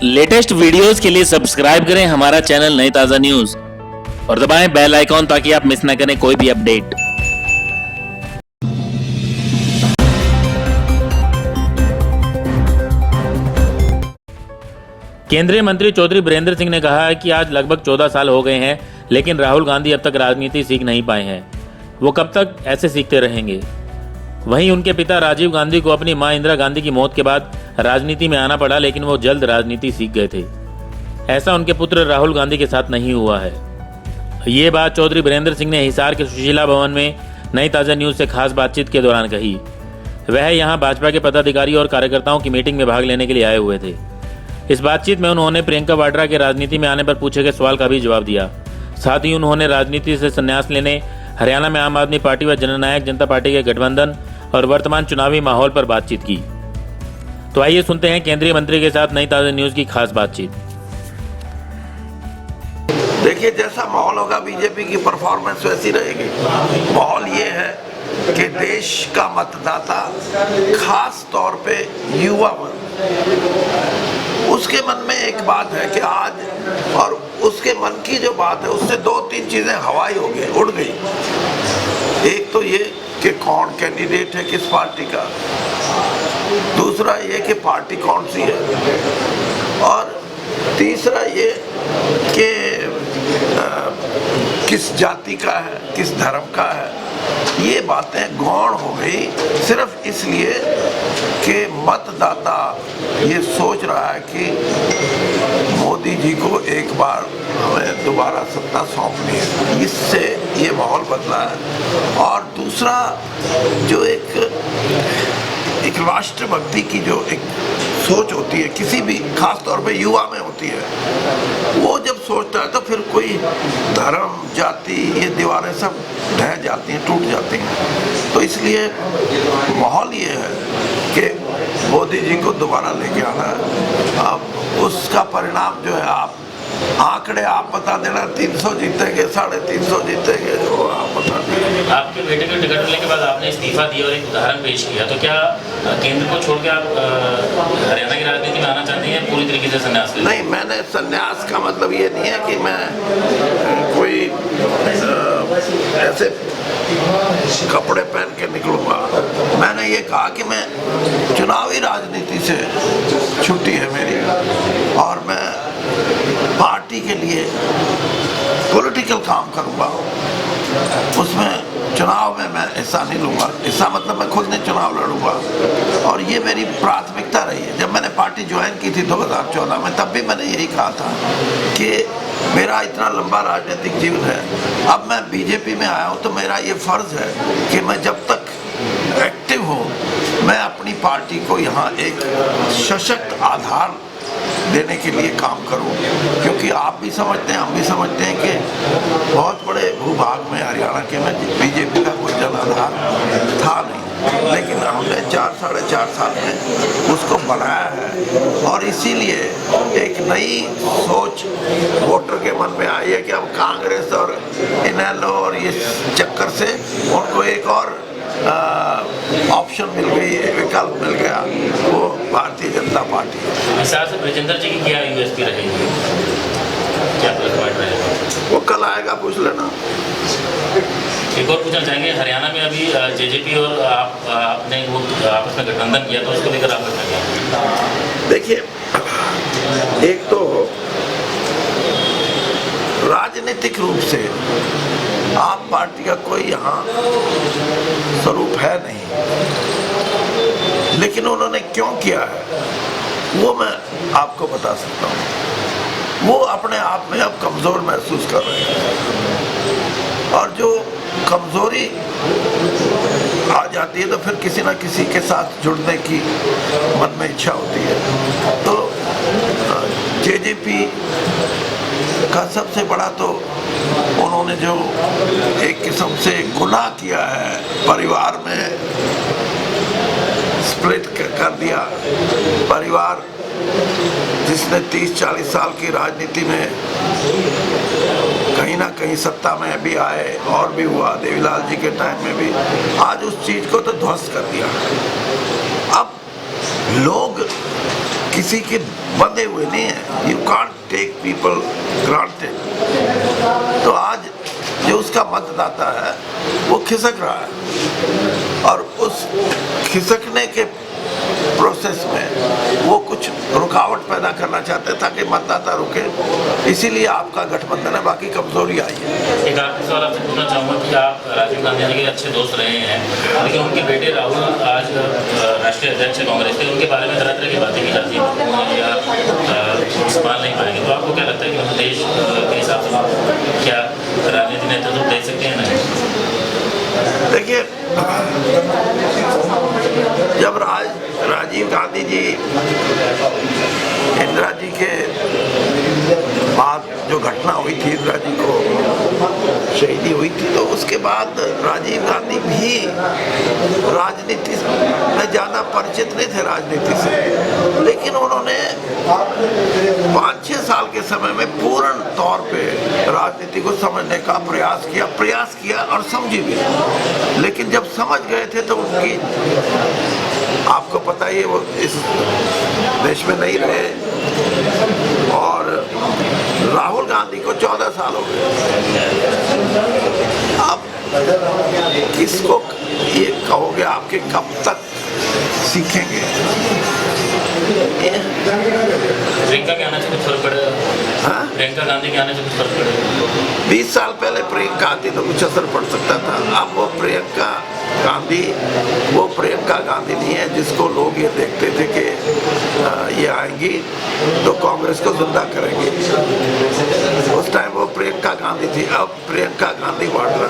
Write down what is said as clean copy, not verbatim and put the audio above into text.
Latest videos के लिए subscribe करें हमारा चैनल नई ताज़ा न्यूज और दबाएं बेल आइकॉन ताकि आप मिस न करें कोई भी अपडेट। केंद्रीय मंत्री चौधरी बीरेंद्र सिंह ने कहा है कि आज लगभग 14 साल हो गए हैं, लेकिन राहुल गांधी अब तक राजनीति सीख नहीं पाए हैं। वो कब तक ऐसे सीखते रहेंगे। वहीं उनके पिता राजीव गांधी को अपनी मां इंदिरा गांधी की मौत के बाद राजनीति में आना पड़ा, लेकिन वो जल्द राजनीति सीख गए थे। ऐसा उनके पुत्र राहुल गांधी के साथ नहीं हुआ है। ये बात चौधरी बीरेंद्र सिंह ने हिसार के सुशीला भवन में नई ताज़ा न्यूज से खास बातचीत के दौरान कही। वह यहाँ भाजपा के पदाधिकारी और कार्यकर्ताओं की मीटिंग में भाग लेने के लिए आए हुए थे। इस बातचीत में उन्होंने प्रियंका वाड्रा के राजनीति में आने पर पूछे गए सवाल का भी जवाब दिया। साथ ही उन्होंने राजनीति से संन्यास लेने, हरियाणा में आम आदमी पार्टी व जननायक जनता पार्टी के गठबंधन और वर्तमान चुनावी माहौल पर बातचीत की। तो आइए सुनते हैं केंद्रीय मंत्री के साथ नई ताज़ा न्यूज की खास बातचीत। देखिए, जैसा माहौल होगा बीजेपी की परफॉर्मेंस वैसी रहेगी। माहौल ये है कि देश का मतदाता, खास तौर पे युवा वर्ग, उसके मन में एक बात है कि आज, और उसके मन की जो बात है उससे दो तीन चीजें हवाई हो गई, उड़ गई। एक तो ये कि कौन कैंडिडेट है किस पार्टी का, दूसरा ये कि पार्टी कौन सी है, और तीसरा ये कि किस जाति का है, किस धर्म का है। ये बातें गौण हो गई सिर्फ इसलिए कि मतदाता ये सोच रहा है कि मोदी जी को एक बार हमें दोबारा सत्ता सौंपनी है। इससे ये माहौल बदला है। और दूसरा जो एक राष्ट्रभक्ति की जो एक सोच होती है किसी भी, खास तौर पे युवा में होती है, वो जब सोचता है तो फिर कोई धर्म, जाति, ये दीवारें सब ढह जाती हैं, टूट जाती हैं। तो इसलिए माहौल ये है कि मोदी जी को दोबारा लेके आना है। अब उसका परिणाम जो है, आप आंकड़े आप बता देना, 300 जीतेंगे, 350 जीतेंगे, जो आप बता देंगे। आपके बेटे को टिकट मिलने के बाद आपने इस्तीफा दिया और एक उदाहरण पेश किया, तो क्या केंद्र को छोड़ के आप हरियाणा की राजनीति में आना चाहते हैं, पूरी तरीके से संन्यास लें? नहीं, मैंने संन्यास का मतलब ये नहीं है कि मैं कोई ऐसे कपड़े पहन के निकलूंगा। मैंने ये कहा कि मैं चुनावी राजनीति से छुट्टी है मेरी, और मैं पार्टी के लिए पॉलिटिकल काम करूंगा। उसमें चुनाव में मैं हिस्सा नहीं लूंगा। हिस्सा मतलब मैं खुद नहीं चुनाव लड़ूंगा, और ये मेरी प्राथमिकता रही है। जब मैंने पार्टी ज्वाइन की थी 2014 में, तब भी मैंने यही कहा था कि मेरा इतना लंबा राजनीतिक जीवन है, अब मैं बीजेपी में आया हूँ तो मेरा ये फर्ज है कि मैं जब तक एक्टिव हूँ, मैं अपनी पार्टी को यहाँ एक सशक्त आधार देने के लिए काम करूं। क्योंकि आप भी समझते हैं, हम भी समझते हैं कि बहुत बड़े भूभाग में हरियाणा के में बीजेपी का कोई जनाधार था नहीं, लेकिन हमने 4-4.5 साल में उसको बढ़ाया है। और इसीलिए एक नई सोच वोटर के मन में आई है कि अब कांग्रेस और इनेलो और ये चक्कर से उनको एक और ऑप्शन मिल गई, विकल्प मिल गया, वो भारतीय जनता पार्टी है। हिसार से ब्रजेंद्र जी की क्या यूएसपी रहेगी, क्या प्लस रहेगा? वो कल आएगा, पूछ लेना। एक और पूछना चाहेंगे, हरियाणा में अभी जेजेपी और आपने वो आपस में गठबंधन किया, तो उसको लेकर आप बताइए। देखिए, एक तो राजनीतिक रूप से आप पार्टी का कोई यहाँ स्वरूप है नहीं, लेकिन उन्होंने क्यों किया है वो मैं आपको बता सकता हूँ। वो अपने आप में अब कमजोर महसूस कर रहे हैं, और जो कमजोरी आ जाती है तो फिर किसी ना किसी के साथ जुड़ने की मन में इच्छा होती है। तो जेजेपी का सबसे बड़ा तो उन्होंने जो एक किस्म से गुनाह किया है, परिवार में स्प्लिट कर दिया। परिवार जिसने 30-40 साल की राजनीति में कहीं ना कहीं सत्ता में भी आए, और भी हुआ देवीलाल जी के टाइम में भी, आज उस चीज को तो ध्वस्त कर दिया। अब लोग किसी के बंधे हुए नहीं है। You can't take people granted. तो आज जो उसका मतदाता है वो खिसक रहा है और उस खिसकने के प्रोसेस में वो कुछ रुकावट पैदा करना चाहते हैं ताकि मतदाता रुके, इसीलिए आपका गठबंधन है, बाकी कमजोरी आई है। एक आखिरी सवाल आपसे पूछना चाहूँगा कि आप राजीव गांधी जी के अच्छे दोस्त रहे हैं, लेकिन उनके बेटे राहुल आज राष्ट्रीय अध्यक्ष कांग्रेस के, उनके बारे में तरह तरह की बातें की जाती हैं या संभाल नहीं पाएंगे, तो आपको क्या लगता है कि देश के हिसाब से क्या राजनीति नेतृत्व दे सकते हैं? नहीं, देखिए, जब राजीव गांधी जी इंदिरा जी के बाद जो घटना हुई थी, इंदिरा जी को शहीदी हुई थी, तो उसके बाद राजीव गांधी भी राजनीति में ज़्यादा परिचित नहीं थे राजनीति से, लेकिन उन्होंने 5-6 साल के समय में पूर्ण तौर पे राजनीति को समझने का प्रयास किया और समझी भी। लेकिन जब समझ गए थे तो उनकी, आपको पता ही है, वो इस देश में नहीं रहे और राहुल गांधी को 14 साल हो गए। अब किसको ये कहोगे आपके कब तक सीखेंगे? प्रियंका के आने से कुछ फर्क पड़ेगा? हाँ? प्रियंका गांधी के आने से कुछ फर्क पड़ेगा? 20 साल पहले प्रियंका आती तो कुछ असर पड़ सकता था। अब वो प्रियंका गांधी नहीं है जिसको लोग ये देखते थे कि ये आएंगी तो कांग्रेस को जिंदा करेंगे। उस टाइम वो प्रियंका गांधी थी, अब प्रियंका गांधी वाड्रा।